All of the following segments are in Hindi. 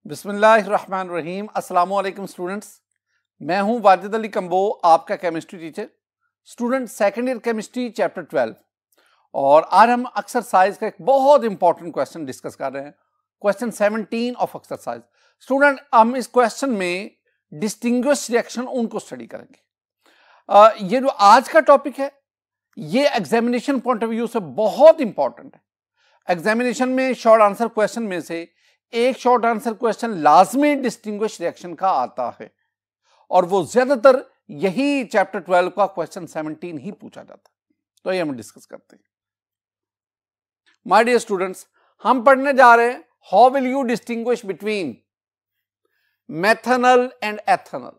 बिस्मिल्लाहिर्रहमानिर्रहीम। अस्सलामु अलैकुम स्टूडेंट्स, मैं हूं वाजिद अली कंबो, आपका chemistry teacher. Student second year chemistry chapter 12 और आज हम एक्सरसाइज का एक बहुत इंपॉर्टेंट क्वेश्चन डिस्कस कर रहे हैं, क्वेश्चन 17 ऑफ एक्सरसाइज। स्टूडेंट हम इस क्वेश्चन में डिस्टिंग्विश रिएक्शन उनको स्टडी करेंगे। ये जो आज का टॉपिक है ये एग्जामिनेशन पॉइंट ऑफ व्यू से बहुत इंपॉर्टेंट है। एग्जामिनेशन में शॉर्ट आंसर क्वेश्चन में से एक शॉर्ट आंसर क्वेश्चन लाजमी डिस्टिंग्विश रिएक्शन का आता है और वो ज्यादातर यही चैप्टर 12 का क्वेश्चन 17 ही पूछा जाता है। तो ये हम डिस्कस करते हैं। माय डियर स्टूडेंट्स, हम पढ़ने जा रहे हैं how will you distinguish between methanol and ethanol.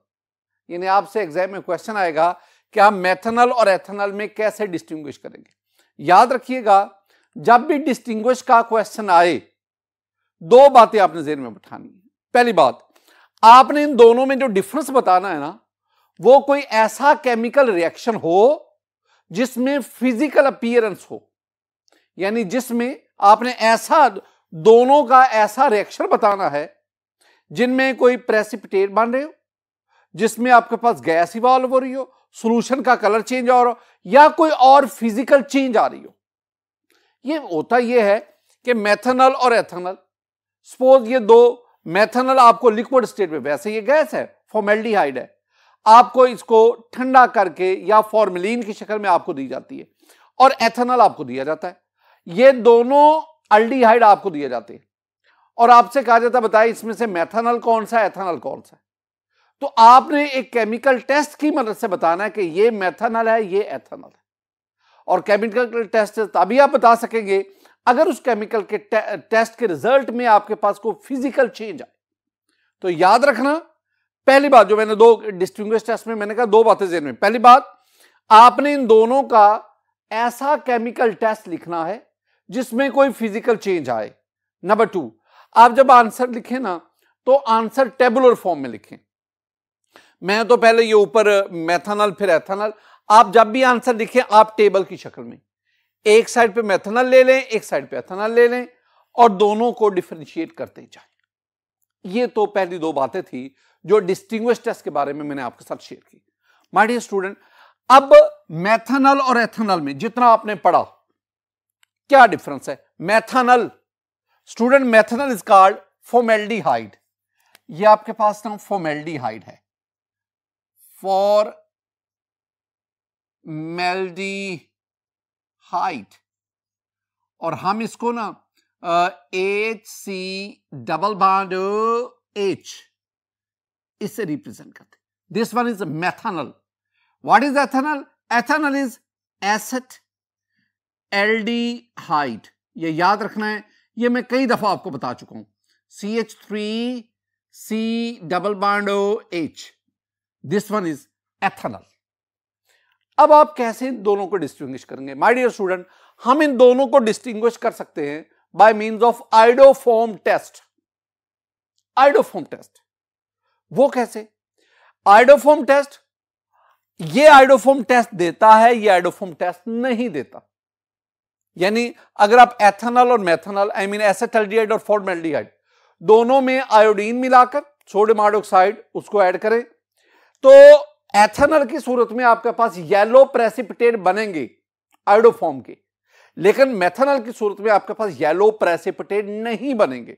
यानी आपसे एग्जाम में क्वेश्चन आएगा कि आप मेथनॉल और एथेनॉल में कैसे डिस्टिंग्विश करेंगे। याद रखिएगा, जब भी डिस्टिंग्विश का क्वेश्चन आए दो बातें आपने ज़हन में बिठानी है। पहली बात, आपने इन दोनों में जो डिफरेंस बताना है ना, वो कोई ऐसा केमिकल रिएक्शन हो जिसमें फिजिकल अपीयरेंस हो, यानी जिसमें आपने ऐसा दोनों का ऐसा रिएक्शन बताना है जिनमें कोई प्रेसिपिटेट बन रहे हो, जिसमें आपके पास गैस इवॉल्व हो रही हो, सॉल्यूशन का कलर चेंज हो रहा हो, या कोई और फिजिकल चेंज आ रही हो। ये होता यह है कि मेथनॉल और एथेनॉल, सपोज ये दो, मेथनॉल आपको लिक्विड स्टेट में, वैसे ये गैस है, फॉर्मेल्डिहाइड है, आपको इसको ठंडा करके या फॉर्मेलिन की शक्ल में आपको दी जाती है, और एथेनॉल आपको दिया जाता है। ये दोनों अल्डिहाइड आपको दिए जाते हैं और आपसे कहा जाता है बताइए इसमें से मेथनॉल कौन सा है, एथेनॉल कौन सा है। तो आपने एक केमिकल टेस्ट की मदद से बताना है कि ये मेथनॉल है, ये एथेनॉल है। और केमिकल टेस्ट तभी आप बता सकेंगे अगर उस केमिकल के टेस्ट के रिजल्ट में आपके पास कोई फिजिकल चेंज आए। तो याद रखना, पहली बात जो मैंने दो डिस्टिंग्विश टेस्ट में मैंने कहा दो बातें ज़हन में। पहली बात, आपने इन दोनों का ऐसा केमिकल टेस्ट लिखना है जिसमें कोई फिजिकल चेंज आए। नंबर 2, आप जब आंसर लिखें ना तो आंसर टेबुलर फॉर्म में लिखें। मैं तो पहले ये ऊपर मेथनॉल फिर एथेनॉल, आप जब भी आंसर लिखें आप टेबल की शक्ल में एक साइड पे मेथनॉल ले लें, एक साइड पे एथेनॉल ले लें और दोनों को डिफरेंशिएट करते जाएं। ये तो पहली दो बातें थी जो डिस्टिंग्विश टेस्ट के बारे में मैंने आपके साथ शेयर की। माय डियर स्टूडेंट, अब मेथनॉल और एथेनॉल में जितना आपने पढ़ा, क्या डिफरेंस है। Methanol, student methanol is called formaldehyde. ये आपके पास ना फॉर्मेल्डिहाइड है, फॉर्मेल्डिहाइड, और हम इसको ना HC डबल बॉन्ड H इससे रिप्रेजेंट करते। This one is methanol. What is ethanol? Ethanol is acid aldehyde. ये याद रखना है, ये मैं कई दफा आपको बता चुका हूं। CH3C double bond H, this one is ethanol. अब आप कैसे इन दोनों को डिस्टिंग्विश करेंगे? माय डियर स्टूडेंट, हम इन दोनों को डिस्टिंग्विश कर सकते हैं by means of iodoform test. Iodoform test वो कैसे? आइडोफॉर्म टेस्ट, ये आइडोफॉर्म टेस्ट देता है, ये आइडोफॉर्म टेस्ट नहीं देता। यानी अगर आप एथेनॉल और मेथनॉल, आई मीन एसिटाल्डिहाइड और फॉर्मेल्डिहाइड, दोनों में आयोडीन मिलाकर सोडियम हाइड्रोक्साइड उसको ऐड करें तो एथेनॉल की सूरत में आपके पास येलो प्रेसिपिटेट बनेंगे आयोडोफॉर्म के, लेकिन मेथनॉल की सूरत में आपके पास येलो प्रेसिपिटेट नहीं बनेंगे।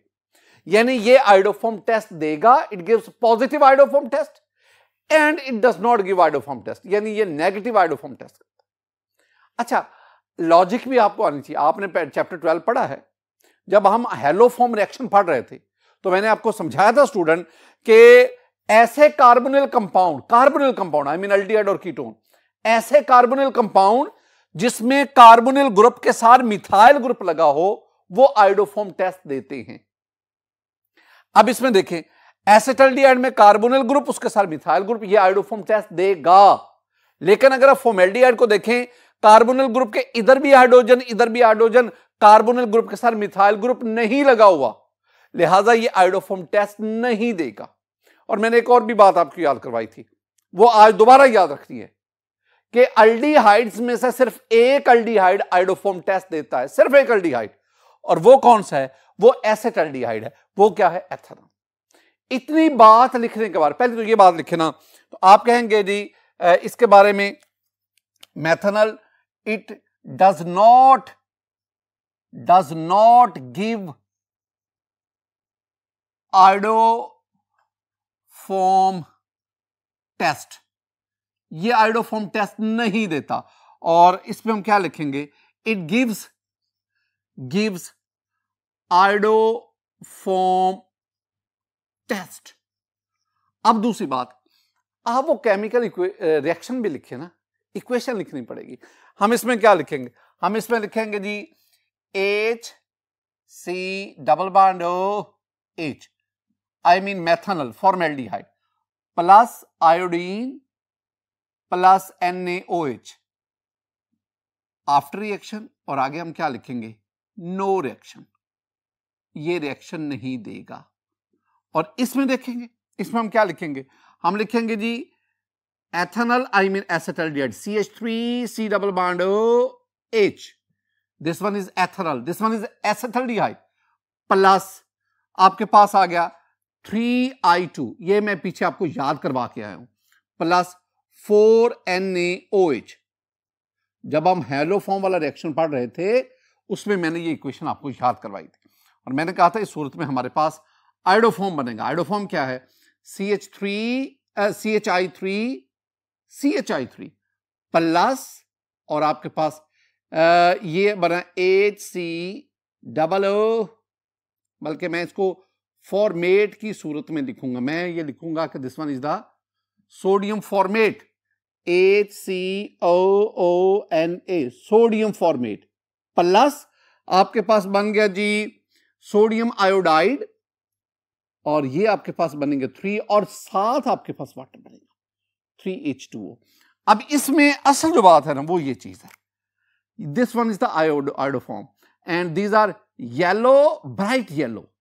यानी ये आयोडोफॉर्म टेस्ट देगा, it gives positive iodoform test and it does not give iodoform test, यानी ये नेगेटिव आयोडोफॉर्म टेस्ट। अच्छा, लॉजिक भी आपको आनी चाहिए। आपने चैप्टर 12 पढ़ा है, जब हम हेलोफॉर्म रिएक्शन पढ़ रहे थे तो मैंने आपको समझाया था स्टूडेंट कि ऐसे carbonyl compound I mean aldehyde और कीटोन, ऐसे कार्बोनिल कंपाउंड जिसमें कार्बोनिल ग्रुप के साथ मिथाइल ग्रुप लगा हो, वो आयोडोफॉर्म टेस्ट देते हैं। अब इसमें देखें, एसिटाल्डिहाइड में कार्बोनिल ग्रुप उसके साथ मिथाइल ग्रुप, ये आयोडोफॉर्म टेस्ट देगा। लेकिन अगर आप फॉर्मेल्डिहाइड को देखें, कार्बोनिल ग्रुप के इधर भी हाइड्रोजन इधर भी हाइड्रोजन, कार्बोनिल ग्रुप के साथ मिथाइल ग्रुप नहीं लगा हुआ, लिहाजा ये आयोडोफॉर्म टेस्ट नहीं देगा। और मैंने एक और भी बात आपको याद करवाई थी, वो आज दोबारा याद रखनी है कि अल्डिहाइड्स में से सिर्फ एक अल्डिहाइड आयोडोफॉर्म टेस्ट देता है, सिर्फ एक अल्डिहाइड, और वो कौन सा है? वो एसिटाल्डिहाइड है। वो क्या है? एथेनॉल। इतनी बात लिखने के बाद पहले तो ये बात लिखे ना, तो आप कहेंगे जी इसके बारे में methanal, it does not give iodoform test, ये आयोडोफॉर्म टेस्ट नहीं देता। और इसमें हम क्या लिखेंगे, इट गिव्स आयोडोफॉर्म टेस्ट। अब दूसरी बात, आप वो केमिकल रिएक्शन भी लिखे ना, इक्वेशन लिखनी पड़ेगी। हम इसमें क्या लिखेंगे, हम इसमें लिखेंगे जी HC double bond OH, I mean methanal formaldehyde plus iodine plus NaOH after reaction. और आगे हम क्या लिखेंगे, नो रिएक्शन, ये रिएक्शन नहीं देगा। और इसमें देखेंगे, इसमें हम क्या लिखेंगे, हम लिखेंगे जी ethanal, I mean acetaldehyde, CH3C double bond OH, this one is ethanal, this one is acetaldehyde, plus आपके पास आ गया 3I2, ये मैं पीछे आपको याद करवा के आया हूं, प्लस 4NaOH। जब हम हेलो फॉर्म वाला रिएक्शन पढ़ रहे थे उसमें मैंने ये इक्वेशन आपको याद करवाई थी और मैंने कहा था इस सूरत में हमारे पास आयोडोफॉर्म बनेगा। आयोडोफॉर्म क्या है, CH3 प्लस और आपके पास ये बना HCOO, बल्कि मैं इसको फॉर्मेट की सूरत में लिखूंगा, मैं ये लिखूंगा कि this one is the sodium format, HCOONA, sodium format, plus आपके पास बन गया जी सोडियम आयोडाइड, और ये आपके पास बनेंगे 3, और साथ आपके पास वाटर बनेगा 3H2O। अब इसमें असल जो बात है ना वो ये चीज है, this one is the iodoform and these are yellow, bright yellow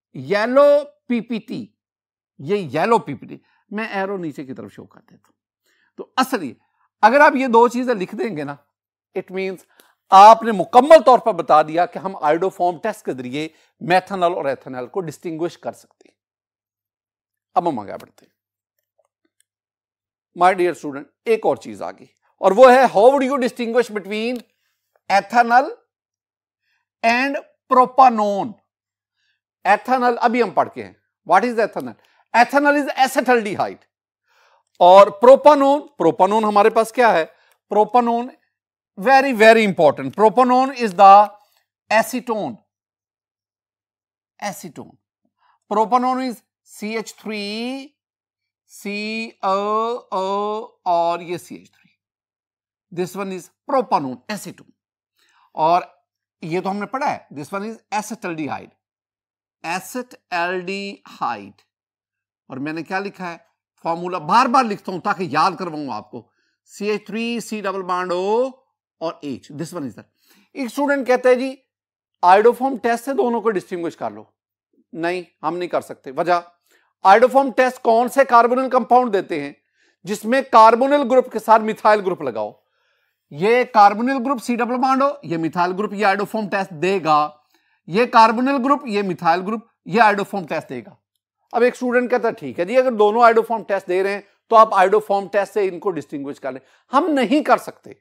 PPT, ये येलो PPT, मैं एरो नीचे की तरफ शो कर देता हूं। तो असली अगर आप ये दो चीजें लिख देंगे ना, इट मींस आपने मुकम्मल तौर पर बता दिया कि हम आयोडोफॉर्म टेस्ट के जरिए मेथनॉल और एथेनॉल को डिस्टिंग्विश कर सकते हैं। अब हम आगे बढ़ते हैं माय डियर स्टूडेंट, एक और चीज आ गई और वो है how would you distinguish between ethanol and propanone. Ethanol अभी हम पढ़ के हैं, what is ethanol, ethanol is acetaldehyde, और प्रोपानोन हमारे पास क्या है, propanone very very important, propanone is the acetone, propanone is CH3COO और ये CH3, this one is propanone acetone, और ये तो हमने पढ़ा है, दिस वन इज एसिटल्डिहाइड, और मैंने क्या लिखा है, फॉर्मूला बार बार लिखता हूं ताकि याद करवाऊं आपको, CH3C डबल बॉन्ड O और H, this one is that. एक स्टूडेंट कहते हैं जी आयोडोफॉर्म टेस्ट से दोनों को डिस्टिंग्विश कर लो, नहीं हम नहीं कर सकते। वजह, आयोडोफॉर्म टेस्ट कौन से कार्बोनिल कंपाउंड देते हैं जिसमें कार्बोनिल ग्रुप के साथ मिथाइल ग्रुप लगाओ, ये carbonyl group C double bond O, ये मिथाइल ग्रुप, ये आयोडोफॉर्म टेस्ट देगा, ये कार्बोनिल ग्रुप, ये मिथाइल ग्रुप, ये आयोडोफॉर्म टेस्ट देगा। अब एक स्टूडेंट कहता है ठीक है जी अगर दोनों आयोडोफॉर्म टेस्ट दे रहे हैं तो आप आयोडोफॉर्म टेस्ट से इनको डिस्टिंग्विश कर लें। हम नहीं कर सकते,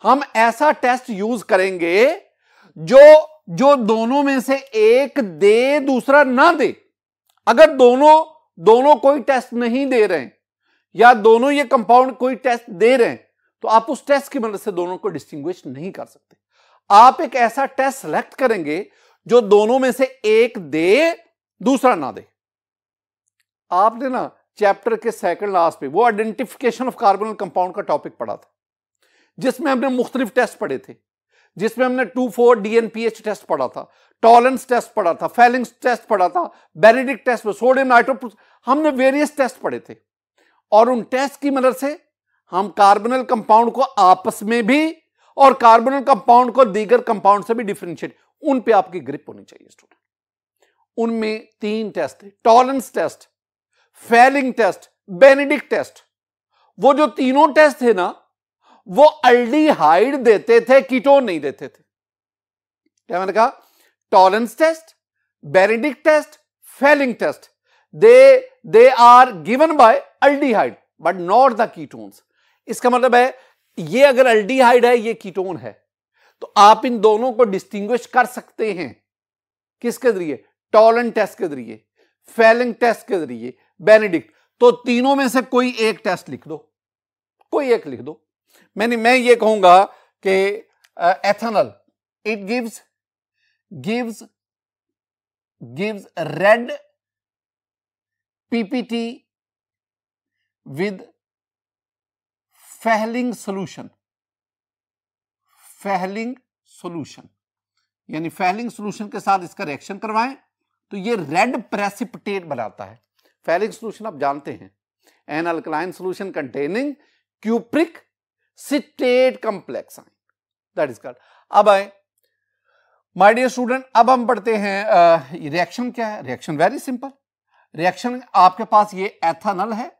हम ऐसा टेस्ट यूज करेंगे जो दोनों में से एक दे दूसरा ना दे। अगर दोनों कोई टेस्ट नहीं दे रहे हैं या दोनों ये कंपाउंड कोई टेस्ट दे रहे हैं तो आप उस टेस्ट की मदद से दोनों को डिस्टिंग्विश नहीं कर सकते। आप एक ऐसा टेस्ट सेलेक्ट करेंगे जो दोनों में से एक दे दूसरा ना दे। आपने ना चैप्टर के सेकंड लास्ट पे वो आइडेंटिफिकेशन ऑफ कार्बोनिल कंपाउंड का टॉपिक पढ़ा था जिसमें हमने मुख्तलिफ टेस्ट पढ़े थे, जिसमें हमने 2,4-DNPH टेस्ट पढ़ा था, टॉलरेंस टेस्ट पढ़ा था, फेलिंग्स टेस्ट पढ़ा था, बेनेडिक्ट टेस्ट, सोडियम नाइट्रोप्रोस, हमने वेरियस टेस्ट पढ़े थे और उन टेस्ट की मदद से हम कार्बोनिल कंपाउंड को आपस में भी और कार्बोनिल कंपाउंड को दीगर कंपाउंड से भी डिफरेंशिएट, उन पे आपकी ग्रिप होनी चाहिए स्टूडेंट। उनमें 3 टेस्ट थे, tolerance test, Fehling test, Benedict test. वो जो तीनों टेस्ट थे ना वो अल्डिहाइड देते थे, कीटोन नहीं देते थे। क्या मैंने कहा, tolerance test, Benedict test, Fehling test, they are given by aldehyde but not the ketones. इसका मतलब है ये अगर अल्डिहाइड है, ये कीटोन है, तो आप इन दोनों को डिस्टिंग्विश कर सकते हैं किसके जरिए? टॉलन टेस्ट के जरिए, फेलिंग टेस्ट के जरिए, बेनेडिक्ट। तो तीनों में से कोई एक टेस्ट लिख दो, कोई एक लिख दो। मैं ये कहूंगा कि ethanol, it gives red PPT with Fehling solution, यानी फेलिंग सॉल्यूशन के साथ इसका रिएक्शन करवाएं तो ये रेड प्रेसिपिटेट बनाता है। फेलिंग सॉल्यूशन आप जानते हैं, an alkaline solution containing cupric citrate complex ion, that is called. अब आए माय डियर स्टूडेंट, अब हम पढ़ते हैं रिएक्शन क्या है। Reaction very simple. रिएक्शन आपके पास ये एथेनॉल है,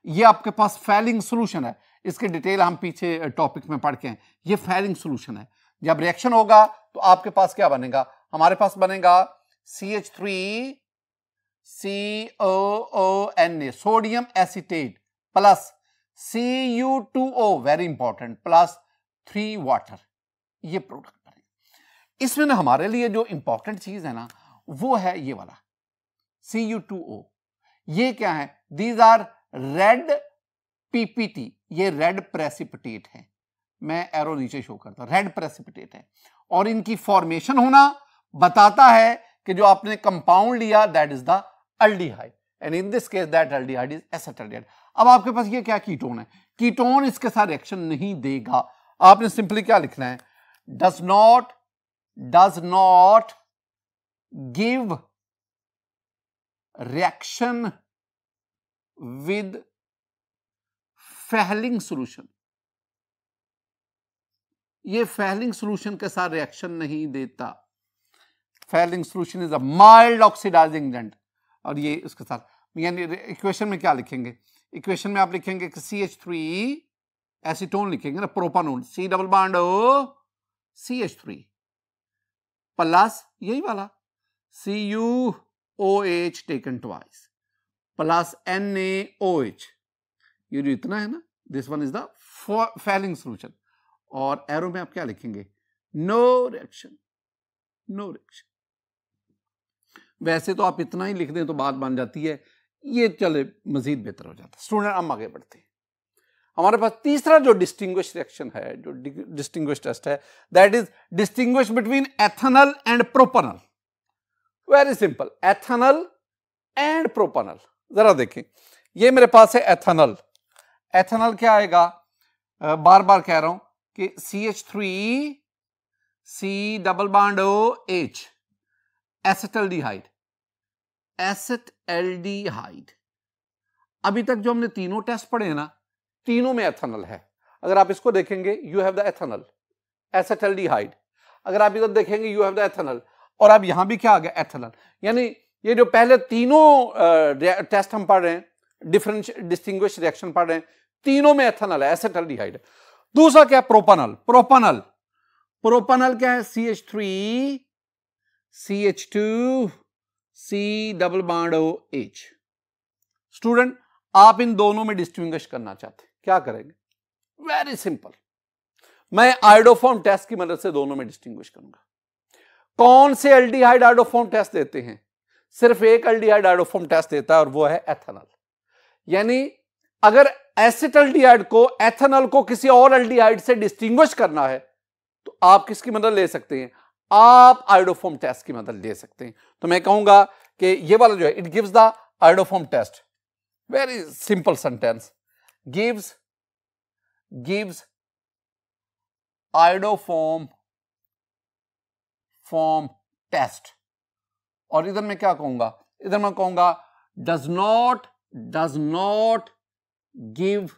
ये आपके पास फेलिंग सॉल्यूशन है। इसकी डिटेल हम पीछे टॉपिक में पढ़ के हैं। ये फेलिंग सॉल्यूशन है। जब रिएक्शन होगा तो आपके पास क्या बनेगा? हमारे पास बनेगा CH3COONA, sodium acetate, plus CU2O, very important, plus 3 water. ये प्रोडक्ट बनेगा। इसमें ना हमारे लिए जो इंपॉर्टेंट चीज है ना, वो है ये वाला CU2O। ये क्या है? दीज आर रेड पीपीटी, ये रेड प्रेसिपिटेट है। मैं एरो नीचे शो करता हूं, रेड प्रेसिपिटेट है। और इनकी फॉर्मेशन होना बताता है कि जो आपने कंपाउंड लिया that is the aldehyde, and in this case that aldehyde is acetaldehyde. अब आपके पास ये क्या कीटोन है? कीटोन इसके साथ रिएक्शन नहीं देगा। आपने सिंपली क्या लिखना है? Does not give reaction with Fehling solution. ये फेलिंग सॉल्यूशन के साथ रिएक्शन नहीं देता। Fehling solution is a mild oxidising agent. और ये उसके साथ, यानी इक्वेशन में क्या लिखेंगे? इक्वेशन में आप लिखेंगे कि CH3 एसीटोन लिखेंगे ना, propanone, C double bond O CH3 plus यही वाला CuOH taken twice plus NaOH। ये जो इतना है ना, this one is the Fehling solution. और एरो में आप क्या लिखेंगे? No reaction, no reaction. वैसे तो आप इतना ही लिख दें तो बात बन जाती है, ये चले मजीद बेहतर हो जाता है। स्टूडेंट हम आगे बढ़ते हैं। हमारे पास तीसरा जो डिस्टिंग्विश रिएक्शन है, जो डिस्टिंग्विश टेस्ट है, that is distinguish between ethanol and propanol. Very simple, ethanol and propanol. जरा देखें, ये मेरे पास है एथेनॉल। एथेनॉल क्या आएगा? बार बार कह रहा हूं कि CH3C double bond OH, acetaldehyde, acetaldehyde. अभी तक जो हमने तीनों टेस्ट पढ़े हैं ना, तीनों में एथेनॉल है। अगर आप इसको देखेंगे, you have the ethanol, acetaldehyde. अगर आप इधर देखेंगे, यू हैव द एथेनॉल। और अब यहां भी क्या आ गया? एथेनॉल। यानी ये जो पहले तीनों टेस्ट हम पढ़ रहे हैं, डिस्टिंग्विश रिएक्शन पढ़ रहे हैं, तीनों में एथेनॉल है, एसिटल्डिहाइड। दूसरा क्या? प्रोपेनॉल। प्रोपेनॉल क्या है? CH3 CH2 C double bond OH। Student, आप इन दोनों में डिस्टिंग्विश करना चाहते हैं, क्या करेंगे? वेरी सिंपल, मैं आयोडोफॉर्म टेस्ट की मदद से दोनों में डिस्टिंग्विश करूंगा। कौन से एल्डिहाइड आयोडोफॉर्म टेस्ट देते हैं? सिर्फ एक एल्डिहाइड आयोडोफॉर्म टेस्ट देता है, और वो है एथेनॉल। यानी अगर एसिटल्डिहाइड को, एथेनॉल को किसी और एल्डिहाइड से डिस्टिंग्विश करना है तो आप किसकी मदद ले सकते हैं? आप आयोडोफॉर्म टेस्ट की मदद ले सकते हैं। तो मैं कहूंगा कि ये वाला जो है, it gives the iodoform test. Very simple sentence, gives iodoform test. और इधर मैं क्या कहूंगा? इधर मैं कहूंगा does not give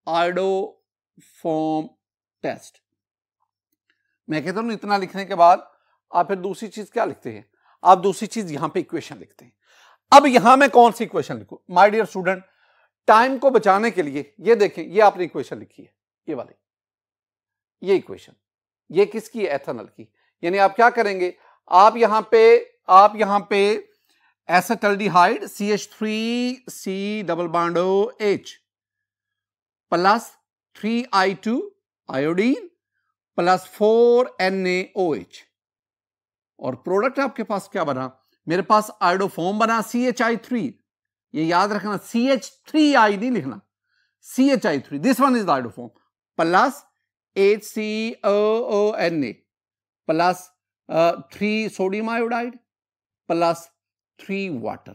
iodoform test. मैं कहता हूं इतना लिखने के बाद आप फिर दूसरी चीज क्या लिखते हैं? आप दूसरी चीज यहां पे इक्वेशन लिखते हैं। अब यहां मैं कौन सी इक्वेशन लिखूं? माय डियर स्टूडेंट, टाइम को बचाने के लिए ये देखें, ये आपने इक्वेशन लिखी है, ये वाली, ये इक्वेशन, ये किसकी है? एथेनॉल की। यानी आप क्या करेंगे? आप यहां पे acetaldehyde CH3C double bond OH plus 3I2 iodine plus 4NaOH और प्रोडक्ट आपके पास क्या बना, मेरे पास आयोडोफॉर्म बना CHI3, ये याद रखना CH3I नहीं लिखना, CHI3, this one is the iodoform, plus HCOONA plus 3 sodium iodide plus 3 water.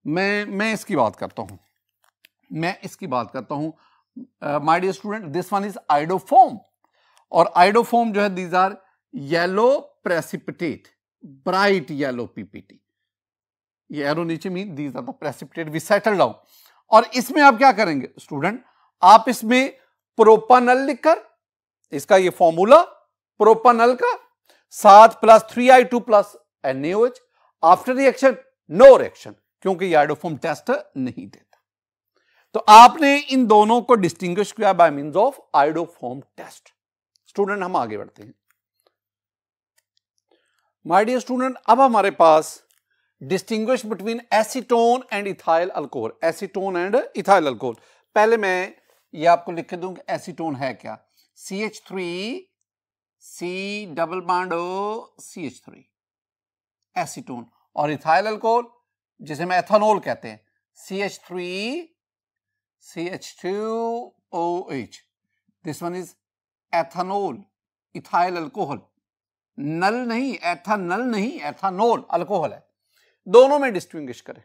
मैं इसकी बात करता हूं, my dear student, this one is iodoform, और आयोडोफॉर्म जो है these are yellow precipitate, bright yellow PPT, ये एरो नीचे mean these are the precipitate we settle down. और इसमें आप क्या करेंगे स्टूडेंट, आप इसमें प्रोपानल लिखकर, इसका ये फॉर्मूला प्रोपानल का 7 plus 3I2 plus NaOH, after reaction no reaction, क्योंकि ये आयोडोफॉर्म टेस्ट नहीं देता। तो आपने इन दोनों को डिस्टिंग्विश किया by means of iodoform test. Student हम आगे बढ़ते हैं। माय डियर स्टूडेंट, अब हमारे पास distinguish between acetone and ethyl alcohol, acetone and ethyl alcohol. पहले मैं ये आपको लिख के दूं कि एसीटोन है क्या, CH3C double bond CH3 acetone, और इथाइल अल्कोहल जिसे हम एथेनॉल कहते हैं CH3CH2OH, this one is ethanol, ethyl alcohol, नल नहीं, एथेनॉल नहीं, एथेनॉल अल्कोहल है। दोनों में डिस्टिंग्विश करें,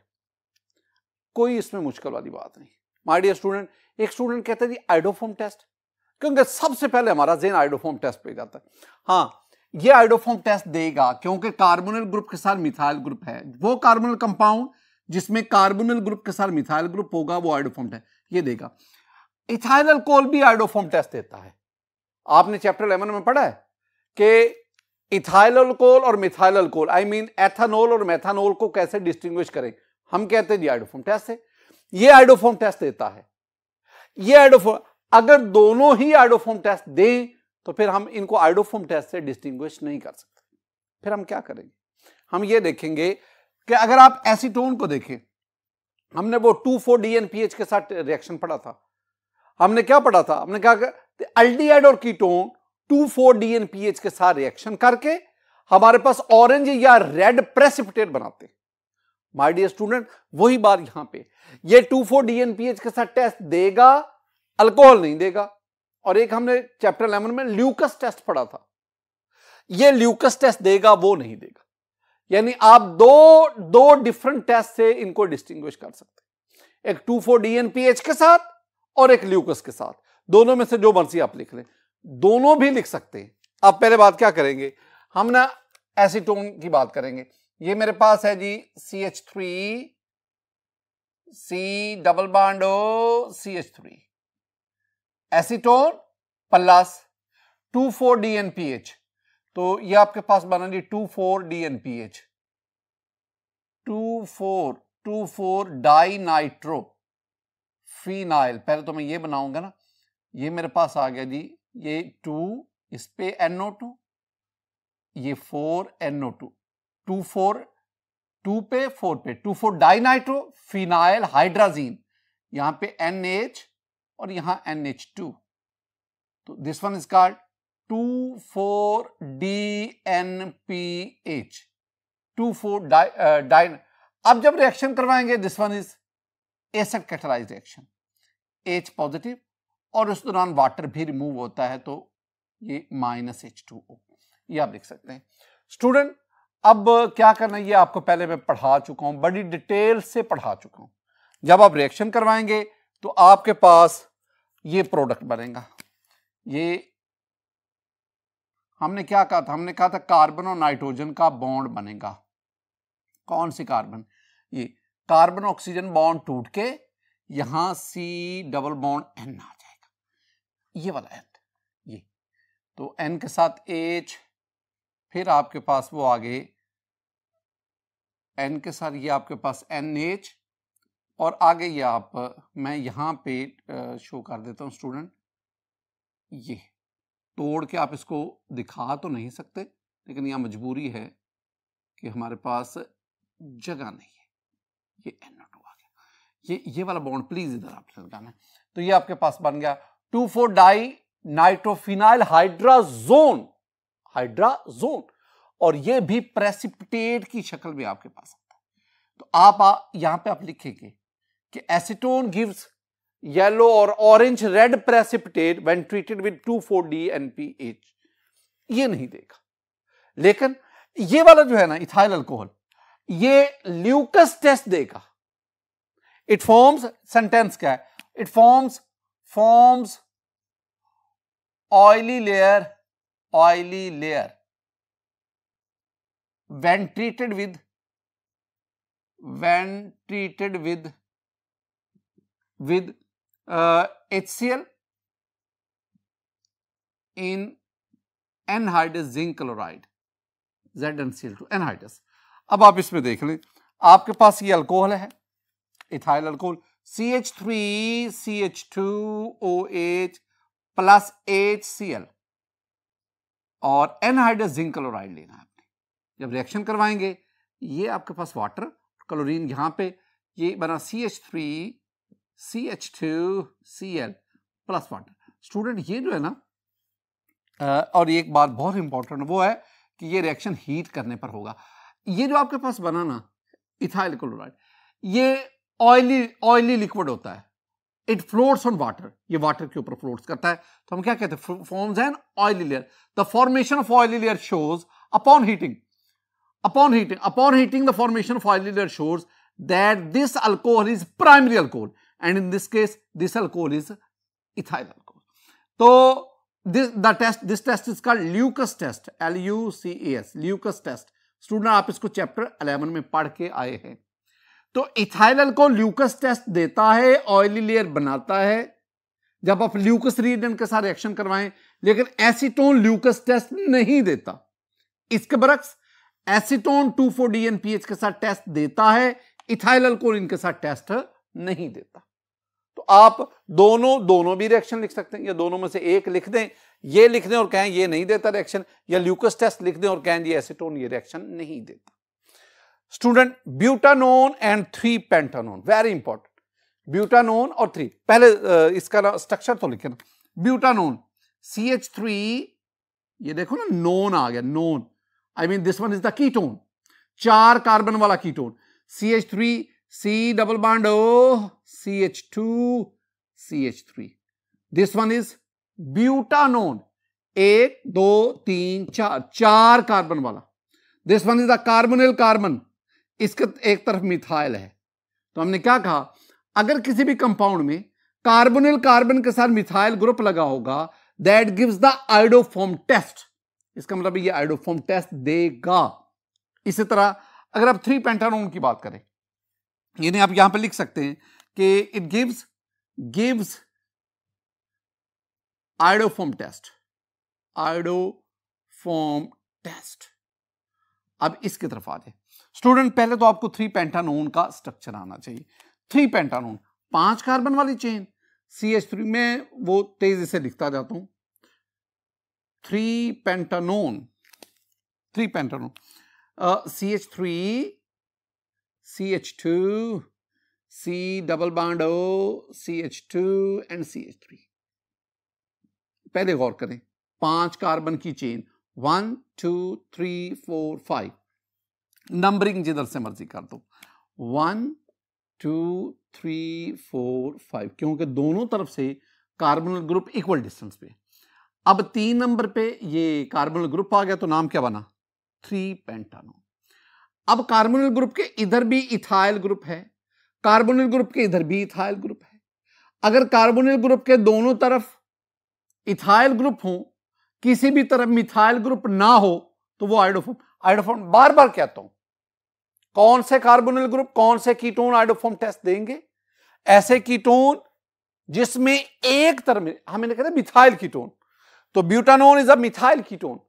कोई इसमें मुश्किल वाली बात नहीं। माय डियर स्टूडेंट, एक स्टूडेंट कहता है जी आयोडोफॉर्म टेस्ट, क्योंकि सबसे पहले हमारा ज़हन आयोडोफॉर्म टेस्ट पे जाता है। हाँ, ये आयोडोफॉर्म टेस्ट देगा क्योंकि कार्बोनिल ग्रुप के साथ मिथाइल ग्रुप है, वो कार्बोनिल कंपाउंड जिसमें कार्बोनिल ग्रुप के साथ मिथाइल ग्रुप होगा वो आयोडोफॉर्म टेस्ट ये देगा। इथाइल अल्कोहल भी आयोडोफॉर्म टेस्ट देता है। आपने चैप्टर 11 में पढ़ा है कि इथाइल अल्कोहल और methyl alcohol, I mean ethanol और मेथानॉल को कैसे डिस्टिंग्विश करें, हम कहते हैं जी आयोडोफॉर्म टेस्ट है। ये आयोडोफॉर्म टेस्ट देता है। ये आयोडोफॉर्म, अगर दोनों ही आयोडोफॉर्म टेस्ट दें तो फिर हम इनको आयोडोफॉर्म टेस्ट से डिस्टिंग्विश नहीं कर सकते। फिर हम क्या करेंगे, हम ये देखेंगे कि अगर आप एसीटोन को देखें, हमने वो 2,4-DNPH के साथ रिएक्शन पढ़ा था। हमने क्या पढ़ा था, हमने कहा कि अल्डिहाइड और कीटोन 2,4-DNPH के साथ रिएक्शन करके हमारे पास ऑरेंज या रेड प्रेसिपिटेट बनाते हैं। माय डियर स्टूडेंट, वही बात यहां पे, ये 2,4-DNPH के साथ टेस्ट देगा, अल्कोहल नहीं देगा। और एक हमने चैप्टर 11 में ल्यूकस टेस्ट पढ़ा था, ये ल्यूकस टेस्ट देगा, वो नहीं देगा। यानी आप दो डिफरेंट टेस्ट से इनको डिस्टिंग्विश कर सकते हैं, एक 2,4-DNPH के साथ और एक ल्यूकस के साथ। दोनों में से जो मर्जी आप लिख लें, दोनों भी लिख सकते हैं। अब पहले बात क्या करेंगे, हम ना एसीटोन की बात करेंगे। ये मेरे पास है जी CH3C double bond CH3 acetone plus 2,4-DNPH, तो ये आपके पास बना जी 2,4-DNPH, 2,4 डाइनाइट्रो फिनाइल। पहले तो मैं ये बनाऊंगा ना, ये मेरे पास आ गया जी, ये 2 इस पे NO2, ये 4NO2, 2 पे 4 पे 2,4 डाइनाइट्रो फिनाइल हाइड्राजीन, यहां पे NH और यहां NH2, तो this one is called 2,4-DNPH, 2,4 डाइन। अब जब रिएक्शन करवाएंगे, this one is acid catalysed reaction, H positive, और उस दौरान वाटर भी रिमूव होता है, तो ये -H2O, ये आप लिख सकते हैं। स्टूडेंट, अब क्या करना है, ये आपको पहले मैं पढ़ा चुका हूं, बड़ी डिटेल से पढ़ा चुका हूं। जब आप रिएक्शन करवाएंगे तो आपके पास ये प्रोडक्ट बनेगा। ये हमने क्या कहा था, हमने कहा था कार्बन और नाइट्रोजन का बॉन्ड बनेगा। कौन सी कार्बन, ये कार्बन ऑक्सीजन बॉन्ड टूट के यहां C डबल बॉन्ड N आ जाएगा, ये वाला N, ये तो N के साथ H, फिर आपके पास वो आगे N के साथ ये आपके पास NH, और आगे ये आप, मैं यहां पे शो कर देता हूं स्टूडेंट, ये तोड़ के आप इसको दिखा तो नहीं सकते, लेकिन यह मजबूरी है कि हमारे पास जगह नहीं है। ये NO2 आ गया। ये वाला बॉन्ड प्लीज इधर आपने लगाना है। तो ये आपके पास बन गया 2,4-डाई नाइट्रोफिनाइल हाइड्राजोन, हाइड्राजोन, और ये भी प्रेसिपिटेट की शक्ल में आपके पास आता है। तो आप यहां पे आप लिखेंगे कि एसीटोन गिव्स येलो और orange red precipitate when treated with 2,4-DNPH, ये नहीं देगा। लेकिन ये वाला जो है ना इथाइल अल्कोहल, ये ल्यूकस टेस्ट देगा। इट फॉर्म्स, सेंटेंस क्या है, it forms oily layer when treated with HCl in anhydrous zinc chloride, ZnCl2 anhydrous। अब आप इसमें देख लें, आपके पास ये अल्कोहल है, ethyl alcohol, CH3CH2OH plus HCl और एनहाइड्रस जिंक क्लोराइड लेना है आपने। जब रिएक्शन करवाएंगे, ये आपके पास वाटर, क्लोरीन यहां पे, ये बना CH3CH2Cl प्लस वाटर। स्टूडेंट ये जो है ना, और एक बात बहुत इंपॉर्टेंट वो है कि ये रिएक्शन हीट करने पर होगा। ये जो आपके पास बना ना इथाइल क्लोराइड, ये ऑयली लिक्विड होता है, इट फ्लोट्स ऑन वाटर, ये वाटर के ऊपर फ्लोट्स करता है। तो हम क्या कहते हैं, forms an oily layer. The formation of oily layer shows upon heating the formation of oily layer shows that this alcohol is primary alcohol, and in this case this alcohol is ethyl alcohol. So this test is called Lucas test, LUCAS, Lucas test। Student आप इसको चैप्टर 11 में पढ़ के आए हैं। तो इथाइल अल्कोहल ल्यूकस टेस्ट देता है, ऑयली लेयर बनाता है जब आप ल्यूकस रिएजेंट के साथ रिएक्शन करवाएं, लेकिन एसीटोन ल्यूकस टेस्ट नहीं देता। इसके बरक्स एसीटोन 2,4-DNPH के साथ टेस्ट देता है, इथाइल अल्कोहल इनके साथ टेस्ट नहीं देता। तो आप दोनों भी रिएक्शन लिख सकते हैं, या दोनों में से एक लिख दें, ये लिख दें और कहें ये नहीं देता रिएक्शन, या ल्यूकस टेस्ट लिख दें और कहें ये एसीटोन ये रिएक्शन नहीं देता। Student butanone and three pentanone, very important. Butanone और 3, पहले इसका स्ट्रक्चर तो लिखे ना। ब्यूटानोन CH3, ये देखो ना नोन आ गया, नोन, I mean this one is the ketone, 4 carbon वाला ketone, CH3 C double bond O CH2 CH3, this one is butanone, 1 2 3 4 carbon वाला। This one is the carbonyl carbon, इसके एक तरफ मिथाइल है। तो हमने क्या कहा, अगर किसी भी कंपाउंड में कार्बोनिल कार्बन के साथ मिथाइल ग्रुप लगा होगा, that gives the iodoform test, इसका मतलब ये आयोडोफॉर्म टेस्ट देगा। इसी तरह अगर आप 3-पेंटानोन की बात करें, यानी आप यहां पर लिख सकते हैं कि इट गिव्स आयोडोफॉर्म टेस्ट। अब इसकी तरफ आ जाए स्टूडेंट, पहले तो आपको 3-पेंटानोन का स्ट्रक्चर आना चाहिए। 3-पेंटानोन 5 कार्बन वाली चेन, CH3 में वो तेजी से लिखता जाता हूं, 3-पेंटानोन CH3 CH2 C double bond O CH2 and CH3। पहले गौर करें, 5 कार्बन की चेन, 1 2 3 4 5, नंबरिंग जिधर से मर्जी कर दो, 1 2 3 4 5, क्योंकि दोनों तरफ से कार्बोनिल ग्रुप इक्वल डिस्टेंस पे। अब 3 नंबर पे ये कार्बोनिल ग्रुप आ गया, तो नाम क्या बना, 3-पेंटानोन। अब कार्बोनिल ग्रुप के इधर भी इथाइल ग्रुप है, कार्बोनिल ग्रुप के इधर भी इथाइल ग्रुप है। अगर कार्बोनिल ग्रुप के दोनों तरफ इथाइल ग्रुप हो, किसी भी तरफ मिथाइल ग्रुप ना हो, तो वो आयोडोफॉर्म बार बार कहता हूं, कौन से कार्बोनिल ग्रुप, कौन से कीटोन आयोडोफॉर्म टेस्ट देंगे, ऐसे कीटोन जिसमें एक तरफ में, हमें कहते हैं मिथाइल कीटोन, तो butanone is a methyl ketone,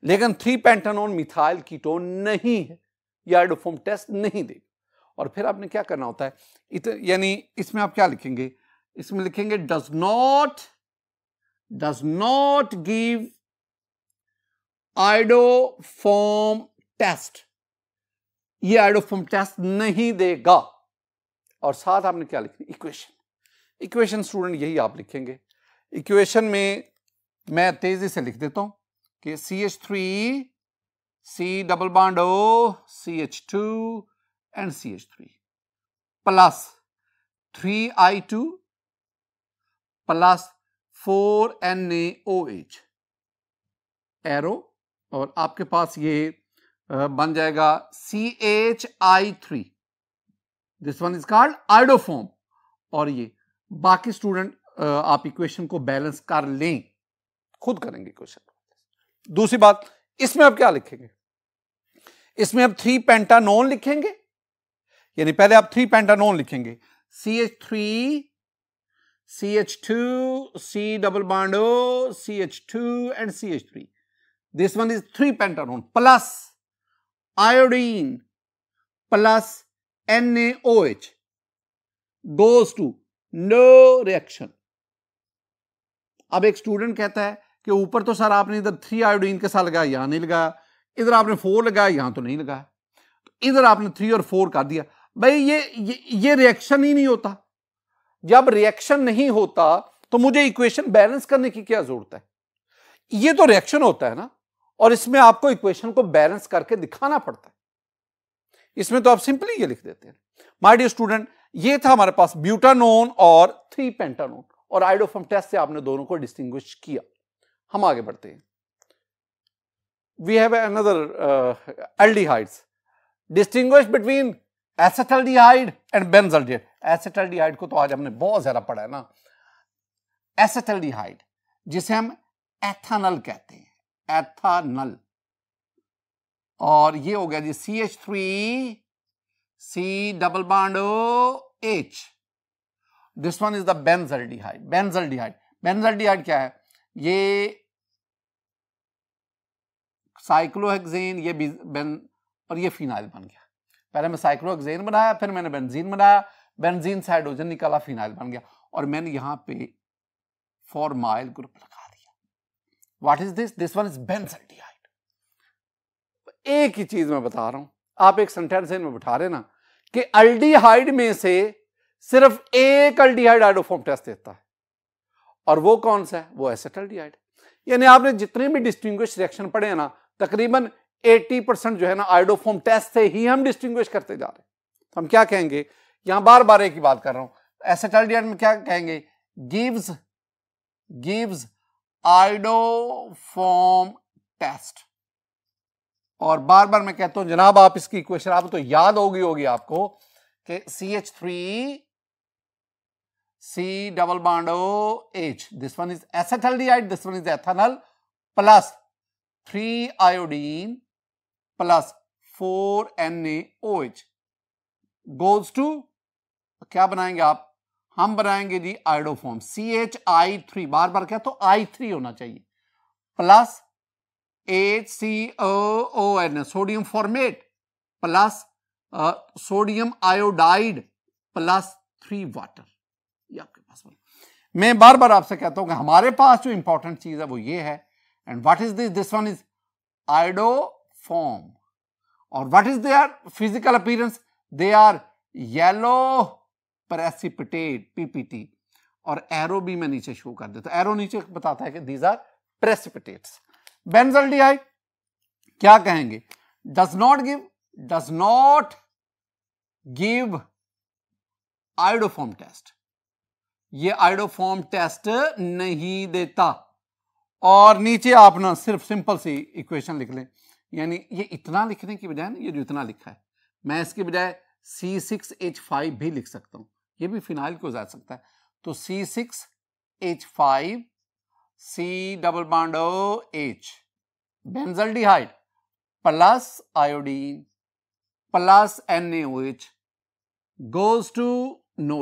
लेकिन 3-पेंटानोन मिथाइल कीटोन नहीं है, यह आयोडोफॉर्म टेस्ट नहीं देगा। और फिर आपने क्या करना होता है, यानी इसमें आप क्या लिखेंगे, इसमें लिखेंगे does not give iodoform test ये आयोडोफॉर्म टेस्ट नहीं देगा। और साथ आपने क्या लिखनी, इक्वेशन। इक्वेशन स्टूडेंट यही आप लिखेंगे। इक्वेशन में मैं तेजी से लिख देता हूं कि CH3 C double bond O CH2 and CH3 plus 3I2 plus 4NaOH arrow, और आपके पास ये बन जाएगा CHI3, this one is called iodoform. और ये बाकी स्टूडेंट आप इक्वेशन को बैलेंस कर लें, खुद करेंगे इक्वेशन। दूसरी बात, इसमें आप क्या लिखेंगे, इसमें आप 3 पेंटानोन लिखेंगे, यानी पहले आप 3 पेंटानोन लिखेंगे, CH3 CH2 C double bond O CH2 and CH3, this one is 3 pentanone plus iodine plus NaOH goes to no reaction। अब एक स्टूडेंट कहता है कि ऊपर तो सर आपने इधर 3 आयोडीन के साथ लगाया, यहां नहीं लगाया, इधर आपने 4 लगाया, यहां तो नहीं लगाया, तो इधर आपने 3 और 4 कर दिया। भाई ये रिएक्शन ही नहीं होता। जब रिएक्शन नहीं होता तो मुझे इक्वेशन बैलेंस करने की क्या जरूरत है? ये तो रिएक्शन होता है ना, और इसमें आपको इक्वेशन को बैलेंस करके दिखाना पड़ता है। इसमें तो आप सिंपली ये लिख देते हैं। माय डियर स्टूडेंट, ये था हमारे पास ब्यूटानोन और 3 पेंटानोन, और आयोडोफॉर्म टेस्ट से आपने दोनों को डिस्टिंग्विश किया। हम आगे बढ़ते हैं। We have another aldehydes, distinguish between acetaldehyde and benzaldehyde. Acetaldehyde को तो आज हमने बहुत ज्यादा पढ़ा है ना। एसिटाल्डिहाइड जिसे हम एथानल कहते हैं, एथानल, और ये हो गया जी CH3 C double bond OH, this one is the benzaldehyde. Benzaldehyde क्या है? ये साइक्लोहेक्सेन, ये और ये फिनाइल बन गया। पहले मैं साइक्लोहेक्सेन बनाया, फिर मैंने बेंजीन बनाया, बेंजीन से हाइड्रोजन निकाला, फिनाइल बन गया, और मैंने यहां पे फॉर्माइल ग्रुप लगा दिया। What is this? This one is benzaldehyde. एक ही चीज मैं बता रहा हूं, आप एक सेंटेंस में बिठा रहे ना कि अल्डिहाइड में से सिर्फ एक अल्डिहाइड आयोडोफॉर्म टेस्ट देता है, और वो कौन सा है? वो एसिटाल्डिहाइड। यानी आपने जितने भी डिस्टिंग्विश रिएक्शन पढ़े हैं ना, तकरीबन 80% जो है ना आयोडोफॉर्म टेस्ट से ही हम डिस्टिंग्विश करते जा रहे हैं। तो हम क्या कहेंगे, यहां बार बार एक ही बात कर रहा हूं, एसिटाल्डिहाइड में क्या कहेंगे? Gives iodoform test. और बार बार मैं कहता हूं जनाब, आप इसकी इक्वेशन आप तो याद होगी आपको कि CH3 C double bond OH, this one is acetaldehyde, this one is ethanal, plus 3 iodine plus 4 NaOH goes to, क्या बनाएंगे आप? हम बनाएंगे जी आयोडोफॉर्म CHI3, बार बार क्या तो I3 होना चाहिए, plus HCOON sodium format, plus sodium iodide, plus 3 water. ये आपके पास मैं बार बार आपसे कहता हूं कि हमारे पास जो इंपॉर्टेंट चीज है वो ये है। And what is this? This one is iodoform. और what is their physical appearance? They are yellow precipitate, PPT। और एरो भी मैं नीचे शो कर देता हूं, एरो नीचे बताता है कि दीज आर प्रेसिपिटेट्स। बेंजल्डिहाइड क्या कहेंगे? Does not give iodoform test. ये आयोडोफॉर्म टेस्ट नहीं देता। और नीचे आप ना सिर्फ सिंपल सी इक्वेशन लिख लें, यानी ये इतना लिखने की बजाय ना, ये जो इतना लिखा है, मैं इसके बजाय C6H5 भी लिख सकता हूं, ये भी फिनाइल को जा सकता है। तो C6H5 C double bond OH, benzaldehyde plus iodine plus NaOH goes to no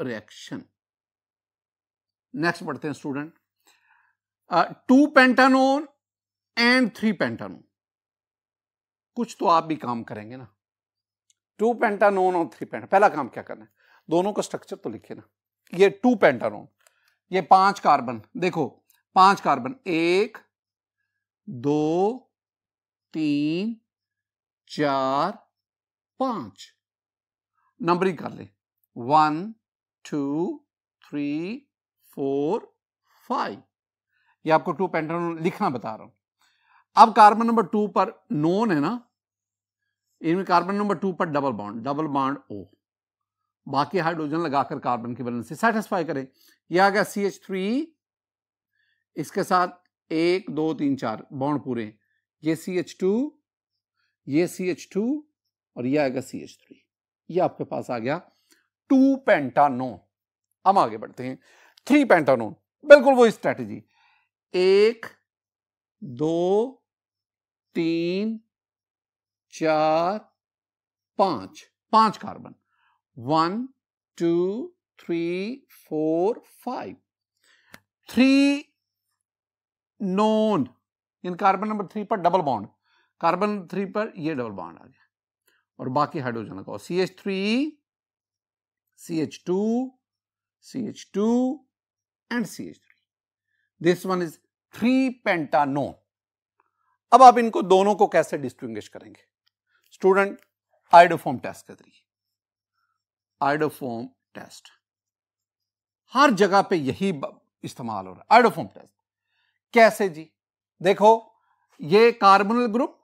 reaction। Next बढ़ते हैं स्टूडेंट, 2 पेंटानोन एंड 3 पेंटानोन। कुछ तो आप भी काम करेंगे ना, 2 पेंटानोन और 3 पेंटानोन। पहला काम क्या करना है, दोनों का स्ट्रक्चर तो लिखे ना। ये 2 पेंटानोन, ये 5 कार्बन, देखो 5 कार्बन, 1 2 3 4 5 नंबरिंग कर ले 1 2 3 4 5। ये आपको 2 पेंटानोन लिखना बता रहा हूं। अब कार्बन नंबर 2 पर नोन है ना, इनमें कार्बन नंबर 2 पर डबल बॉन्ड O, बाकी हाइड्रोजन लगाकर कार्बन की वैलेंसी सेटिस्फाई करें। यह आ गया CH3, इसके साथ 1 2 3 4 बॉन्ड पूरे, ये CH2, ये CH2 और ये आएगा CH3। ये आपके पास आ गया 2 पेंटानोन। हम आगे बढ़ते हैं 3 पेंटानोन, बिल्कुल वही स्ट्रेटेजी, 1 2 3 4 5 कार्बन, 1 2 3 4 5, 3 नोन। इन कार्बन नंबर 3 पर डबल बॉन्ड, कार्बन 3 पर ये डबल बॉन्ड आ गया और बाकी हाइड्रोजन का CH3 CH2 CH2 and CH3। This one is 3 pentanone. अब आप इनको दोनों को कैसे डिस्टिंग्विश करेंगे स्टूडेंट? आयोडोफॉर्म टेस्ट के जरिए। आयोडोफॉर्म टेस्ट हर जगह पे यही इस्तेमाल हो रहा है, आयोडोफॉर्म टेस्ट। कैसे जी? देखो ये कार्बोनिल ग्रुप,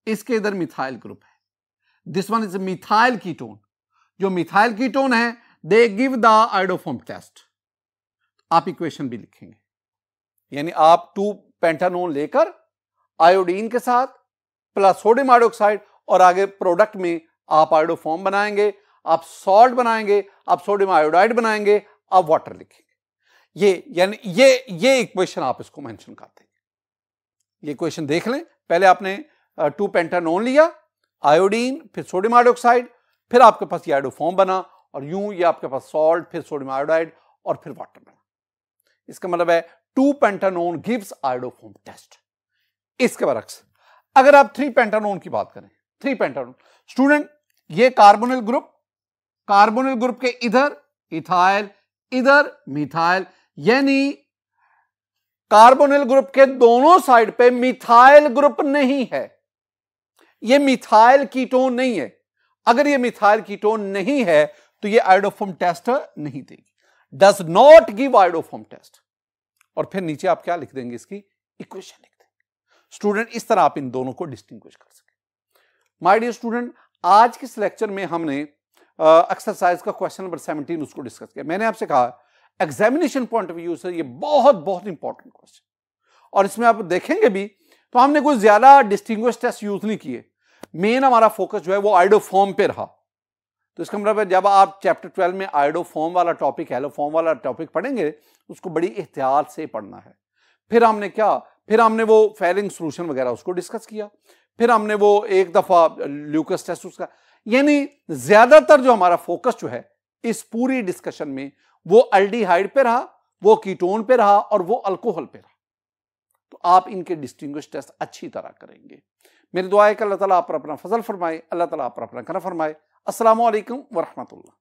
इसके इधर मिथाइल ग्रुप है, this one is methyl ketone. जो मिथाइल कीटोन है they give the iodoform test. आप इक्वेशन भी लिखेंगे, यानी आप 2 पेंटानोन लेकर आयोडीन के साथ प्लस सोडियम हाइड्रोक्साइड और आगे प्रोडक्ट में आप आयोडोफॉर्म बनाएंगे, आप सॉल्ट बनाएंगे, आप सोडियम आयोडाइड बनाएंगे, आप वाटर लिखेंगे। ये यानी ये इक्वेशन आप इसको मेंशन कर देंगे। ये इक्वेशन देख लें, पहले आपने 2 पेंटानोन लिया, आयोडीन, फिर सोडियम हाइड्रोक्साइड, फिर आपके पास ये आयोडोफॉर्म बना और यूं ये आपके पास सॉल्ट, फिर सोडियम आयोडाइड और फिर वाटर बना। इसका मतलब है 2 पेंटानोन गिव्स आयोडोफॉर्म टेस्ट। इसके बरक्स अगर आप 3 पेंटानोन की बात करें, 3 पेंटानोन स्टूडेंट, ये कार्बोनिल ग्रुप के इधर इथाइल, इधर मिथाइल, यानी कार्बोनिल ग्रुप के दोनों साइड पे मिथाइल ग्रुप नहीं है। ये मिथाइल कीटोन नहीं है। अगर ये मिथाइल कीटोन नहीं है तो ये आयोडोफॉर्म टेस्ट नहीं देगी, does not give iodoform test. और फिर नीचे आप क्या लिख देंगे? इसकी इक्वेशन लिख देंगे। स्टूडेंट इस तरह आप इन दोनों को डिस्टिंग्विश कर सके। माय डियर स्टूडेंट, आज के इस लेक्चर में हमने एक्सरसाइज का क्वेश्चन नंबर 17 उसको डिस्कस किया। मैंने आपसे कहा एग्जामिनेशन पॉइंट ऑफ व्यू से ये बहुत इंपॉर्टेंट क्वेश्चन, और इसमें आप देखेंगे भी तो हमने कोई ज्यादा डिस्टिंग्विश टेस्ट यूज नहीं किए। मेन हमारा फोकस जो है वो आयोडोफॉर्म पे रहा। तो इसका मतलब है जब आप चैप्टर 12 में आयोडोफॉर्म वाला टॉपिक, हेलोफॉर्म वाला टॉपिक पढ़ेंगे, उसको बड़ी एहतियात से पढ़ना है। फिर हमने वो फेलिंग सोल्यूशन वगैरह उसको डिस्कस किया, फिर हमने वो एक दफा ल्यूकस टेस्ट उसका, यानी ज्यादातर जो हमारा फोकस जो है इस पूरी डिस्कशन में वो अल्डिहाइड पे रहा, वो कीटोन पे रहा और वो अल्कोहल पे रहा। तो आप इनके डिस्टिंग्विश टेस्ट अच्छी तरह करेंगे। मेरी दुआ है कि अल्लाह ताला आप पर अपना फजल फरमाए, अल्लाह ताला आप पर अपना करम फरमाए। अस्सलामु अलैकुम व रहमतुल्लाह।